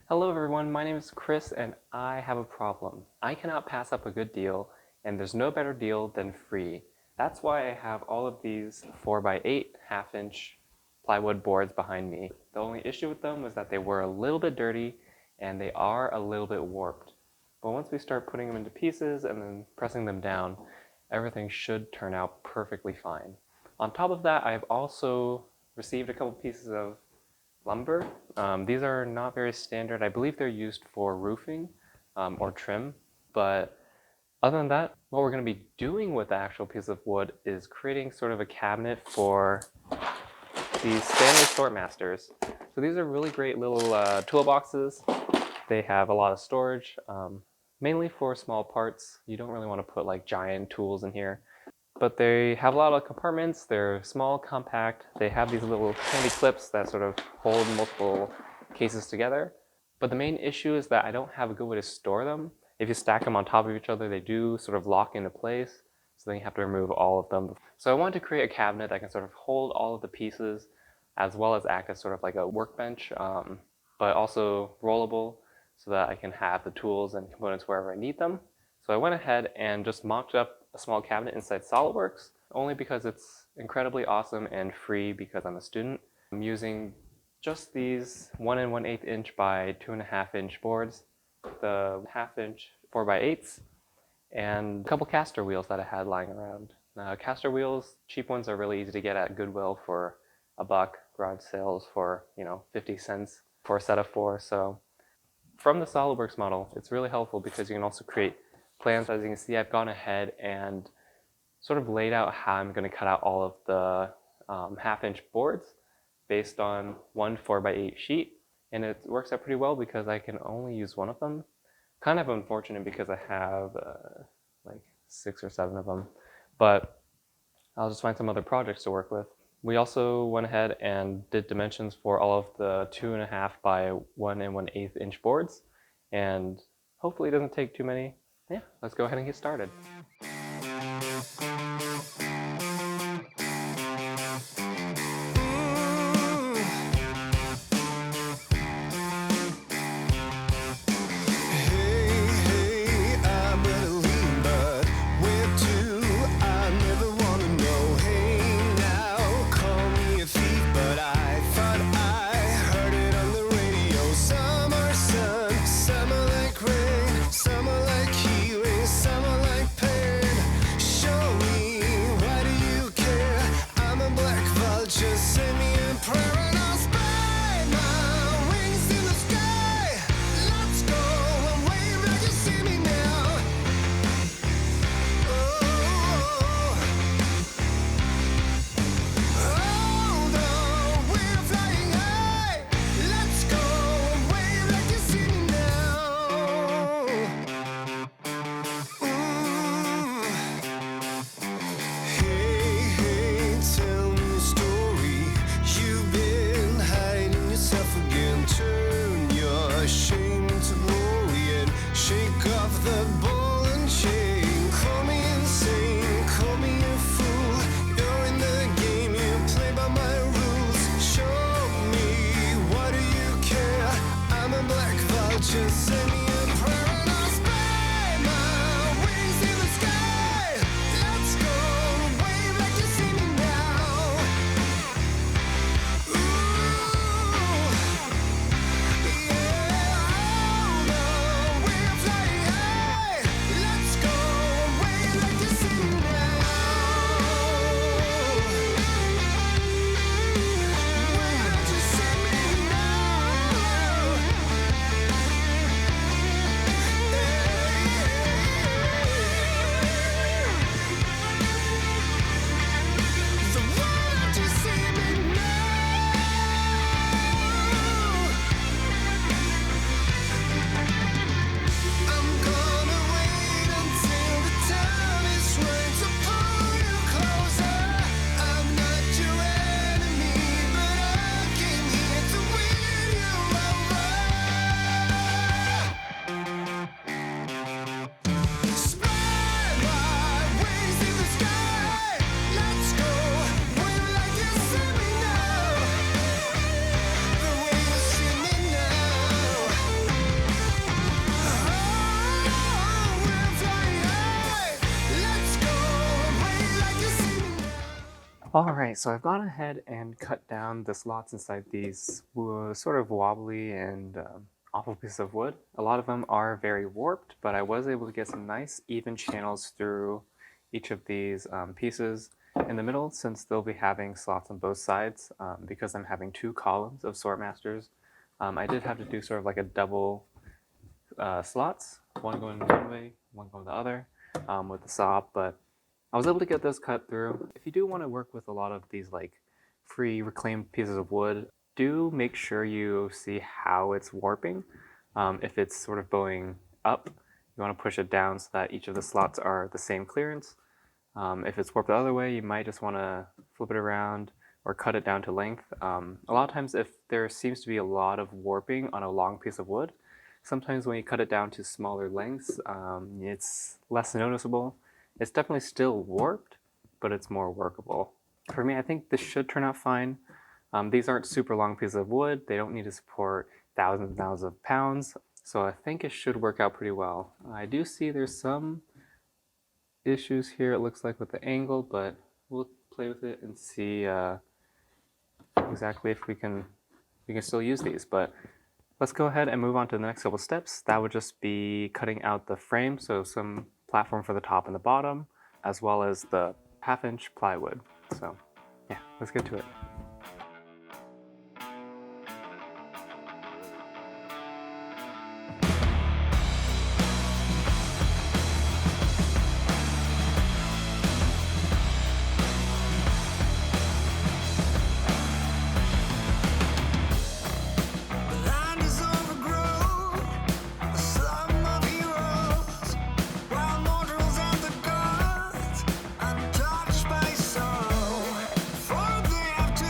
Hello everyone, my name is Chris and I have a problem. I cannot pass up a good deal and there's no better deal than free. That's why I have all of these 4x8 half-inch plywood boards behind me. The only issue with them was that they were a little bit dirty and they are a little bit warped. But once we start putting them into pieces and then pressing them down, everything should turn out perfectly fine. On top of that, I've also received a couple pieces of lumber. These are not very standard. I believe they're used for roofing or trim. But other than that, what we're going to be doing with the actual piece of wood is creating sort of a cabinet for these Stanley Sortmasters. So these are really great little toolboxes. They have a lot of storage, mainly for small parts. You don't really want to put like giant tools in here. But they have a lot of compartments. They're small, compact. They have these little handy clips that sort of hold multiple cases together. But the main issue is that I don't have a good way to store them. If you stack them on top of each other, they do sort of lock into place. So then you have to remove all of them. So I wanted to create a cabinet that can sort of hold all of the pieces as well as act as sort of like a workbench, but also rollable so that I can have the tools and components wherever I need them. So I went ahead and just mocked up a small cabinet inside SolidWorks, only because it's incredibly awesome and free because I'm a student. I'm using just these 1 1/8 inch by 2.5 inch boards, the half-inch 4x8s, and a couple caster wheels that I had lying around. Caster wheels, cheap ones, are really easy to get at Goodwill for $1, garage sales for 50 cents for a set of 4. So from the SolidWorks model, it's really helpful because you can also create plans. As you can see, I've gone ahead and sort of laid out how I'm going to cut out all of the half-inch boards based on one 4x8 sheet, and it works out pretty well because I can only use one of them. Kind of unfortunate because I have like 6 or 7 of them, but I'll just find some other projects to work with. We also went ahead and did dimensions for all of the 2.5 by 1 1/8 inch boards, and hopefully it doesn't take too many. Yeah, let's go ahead and get started. Alright, so I've gone ahead and cut down the slots inside these sort of wobbly and awful pieces of wood. A lot of them are very warped, but I was able to get some nice even channels through each of these pieces in the middle, since they'll be having slots on both sides. Because I'm having two columns of Sortmasters, I did have to do sort of like a double slots, one going one way, one going the other, with the saw, but I was able to get those cut through. If you do want to work with a lot of these like free reclaimed pieces of wood, do make sure you see how it's warping. If it's sort of bowing up, you want to push it down so that each of the slots are the same clearance. If it's warped the other way, you might just want to flip it around or cut it down to length. A lot of times if there seems to be a lot of warping on a long piece of wood, sometimes when you cut it down to smaller lengths, it's less noticeable. It's definitely still warped, but it's more workable. For me, I think this should turn out fine. These aren't super long pieces of wood. They don't need to support thousands and thousands of pounds, so I think it should work out pretty well. I do see there's some issues here, it looks like, with the angle, but we'll play with it and see exactly if we can still use these. But let's go ahead and move on to the next couple steps. That would just be cutting out the frame, so some platform for the top and the bottom, as well as the 1/2" plywood. So yeah, let's get to it. Untouched by sorrow, for they have to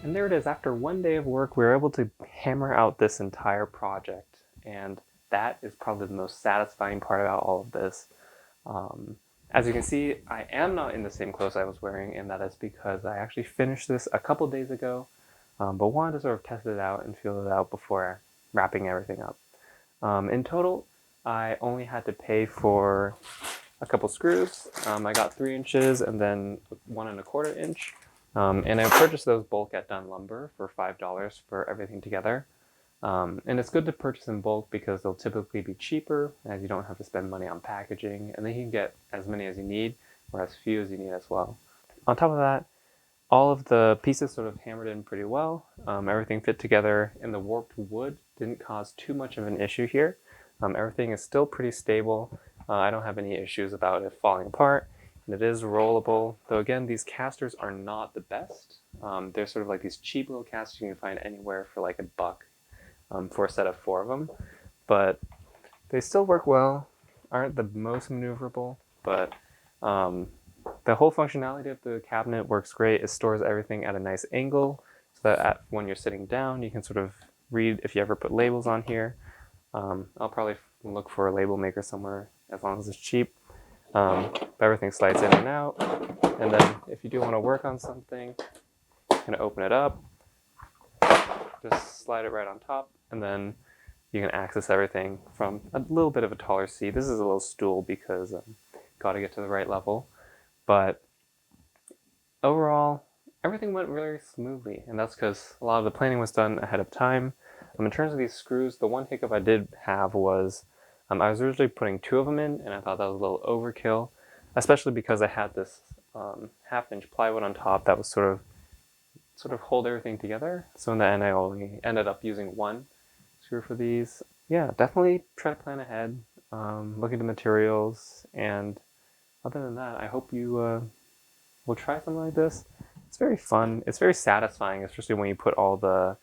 And there it is. After one day of work, we were able to hammer out this entire project. And that is probably the most satisfying part about all of this. Um, as you can see, I am not in the same clothes I was wearing, and that is because I actually finished this a couple days ago, but wanted to sort of test it out and feel it out before wrapping everything up. In total, I only had to pay for a couple screws. I got 3 inches and then 1¼ inch. And I purchased those bulk at Dunn Lumber for $5 for everything together. And it's good to purchase in bulk because they'll typically be cheaper as you don't have to spend money on packaging, and then you can get as many as you need or as few as you need as well. On top of that, all of the pieces sort of hammered in pretty well. Everything fit together, and the warped wood didn't cause too much of an issue here. Everything is still pretty stable. I don't have any issues about it falling apart, and it is rollable. Though again, these casters are not the best. They're sort of like these cheap little casters you can find anywhere for like $1 for a set of 4 of them, but they still work well. Aren't the most maneuverable, but the whole functionality of the cabinet works great. It stores everything at a nice angle so that when you're sitting down, you can sort of read if you ever put labels on here. I'll probably look for a label maker somewhere as long as it's cheap. But everything slides in and out. And then if you do want to work on something, you can open it up, just slide it right on top, and then you can access everything from a little bit of a taller seat. This is a little stool because got to get to the right level. But overall, everything went really smoothly, and that's because a lot of the planning was done ahead of time. In terms of these screws, the one hiccup I did have was I was originally putting 2 of them in, and I thought that was a little overkill, especially because I had this 1/2 inch plywood on top that was sort of hold everything together. So in the end, I only ended up using 1 screw for these. Yeah, definitely try to plan ahead, look into materials, and other than that, I hope you will try something like this. It's very fun. It's very satisfying, especially when you put all the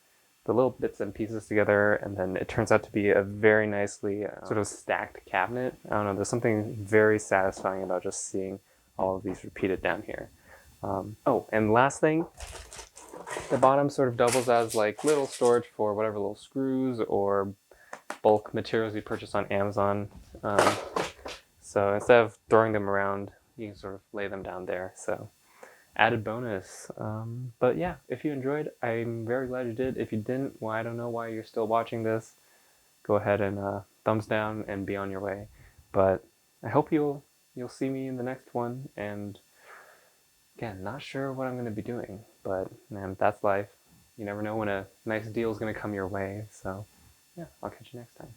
little bits and pieces together, and then it turns out to be a very nicely sort of stacked cabinet. I don't know, there's something very satisfying about just seeing all of these repeated down here. Oh, and last thing, the bottom sort of doubles as like little storage for whatever little screws or bulk materials you purchase on Amazon. So instead of throwing them around, you can sort of lay them down there. So added bonus. But yeah, if you enjoyed, I'm very glad you did. If you didn't, well, I don't know why you're still watching this. Go ahead and thumbs down and be on your way. But I hope you'll see me in the next one. And again, not sure what I'm going to be doing, but man, that's life. You never know when a nice deal is going to come your way. So yeah, I'll catch you next time.